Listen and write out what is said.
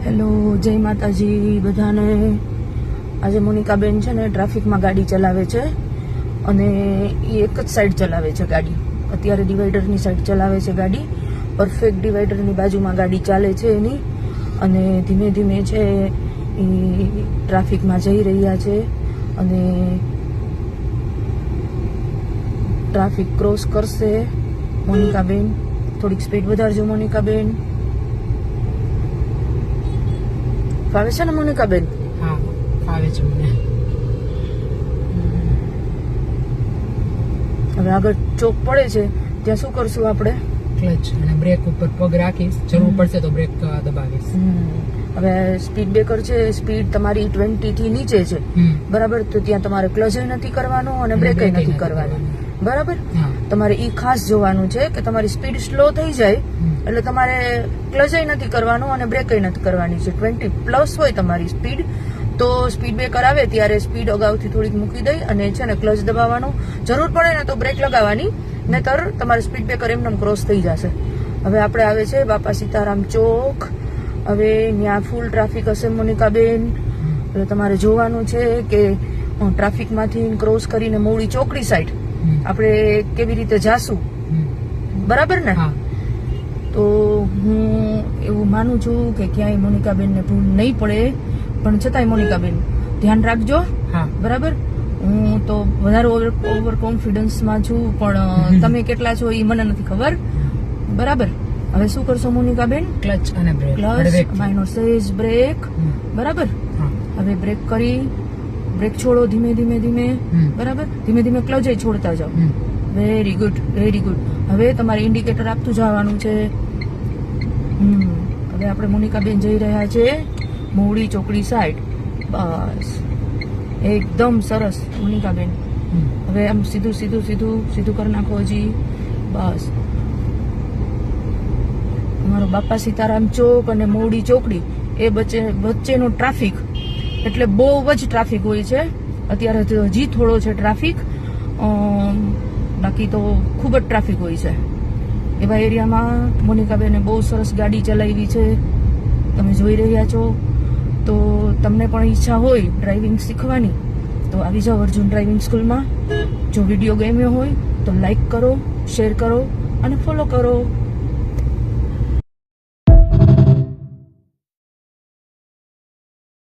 Hello, જય માતાજી બધાને. આજે મોનિકાબેન છે ને ટ્રાફિકમાં ગાડી ચલાવે છે અને એ એક જ સાઈડ ચલાવે છે ગાડી. અત્યારે ડિવાઈડરની સાઈડ ચલાવે છે ગાડી. પરફેક્ટ ડિવાઈડરની બાજુમાં ગાડી ચાલે છે એની, અને ધીમે ધીમે છે એ ટ્રાફિકમાં જઈ રહ્યા છે અને ટ્રાફિક ક્રોસ કરશે. મોનિકાબેન થોડીક સ્પીડ વધારજો. મોનિકાબેન ફાવે છે ને મોનિકાબેન? હા, ફાવે છે મને. હવે આગળ ચોક પડે છે ત્યાં શું કરશું આપણે? ક્લચ અને બ્રેક ઉપર પગ રાખીશ, જરૂર પડશે તો બ્રેક દબાવીશ. હવે સ્પીડ બ્રેકર છે, સ્પીડ તમારી 20 થી નીચે છે, બરાબર? તો ત્યાં તમારે ક્લચ નથી કરવાનું અને બ્રેક નથી કરવાની, બરાબર? તમારે ઈ ખાસ જોવાનું છે કે તમારી સ્પીડ સ્લો થઈ જાય એટલે તમારે ક્લચ નથી કરવાનું અને બ્રેક નથી કરવાની છે. 20 પ્લસ હોય તમારી સ્પીડ તો સ્પીડ બ્રેકર આવે ત્યારે સ્પીડ અગાઉથી થોડીક મૂકી દઈ અને છે ને ક્લચ દબાવવાનું. જરૂર પડે ને તો બ્રેક લગાવવાની, નહીતર તમારે સ્પીડ બ્રેકર એમને ક્રોસ થઈ જશે. હવે આપણે આવે છે બાપા સીતારામ ચોક. હવે ત્યાં ફૂલ ટ્રાફિક હશે મોનિકાબેન. એટલે તમારે જોવાનું છે કે ટ્રાફિકમાંથી ક્રોસ કરીને મોવડી ચોકડી સાઈડ આપણે કેવી રીતે જાશું, બરાબર ને? તો હું એવું માનું છું કે ક્યાંય મોનિકાબેનને ભૂલ નહીં પડે, પણ છતાંય મોનિકાબેન ધ્યાન રાખજો, બરાબર? હું તો વધારે ઓવર કોન્ફિડન્સમાં છું, પણ તમે કેટલા છો એ મને નથી ખબર, બરાબર? હવે શું કરશો મોનિકાબેન? ક્લચ અને બ્રેક. ક્લચ માઇનો સેજ બ્રેક, બરાબર? હવે બ્રેક કરી, બ્રેક છોડો ધીમે ધીમે ધીમે, બરાબર? ધીમે ધીમે ક્લચ છોડતા જાઓ. Very good, very good. હવે તમારે ઇન્ડિકેટર આપતું જવાનું છે. હવે આપણે મોનિકાબેન જઈ રહ્યા છે મોવડી ચોકડી સાઈડ. બસ એકદમ સરસ મોનિકાબેન. હવે આમ સીધું સીધું સીધું સીધું કરી નાખો હજી. બસ અમારો બાપા સીતારામ ચોક અને મોવડી ચોકડી એ વચ્ચેનો ટ્રાફિક એટલે બહુ જ ટ્રાફિક હોય છે. અત્યારે તો હજી થોડો છે ટ્રાફિક, બાકી તો ખૂબ જ ટ્રાફિક હોય છે. એવા એરિયામાં મોનિકાબેને બહુ સરસ ગાડી ચલાવી છે, તમે જોઈ રહ્યા છો. તો તમને પણ ઈચ્છા હોય ડ્રાઇવિંગ શીખવાની તો આવી જાઓ અર્જુન ડ્રાઇવિંગ સ્કૂલમાં. જો વિડીયો ગમ્યો હોય તો લાઈક કરો, શેર કરો અને ફોલો કરો.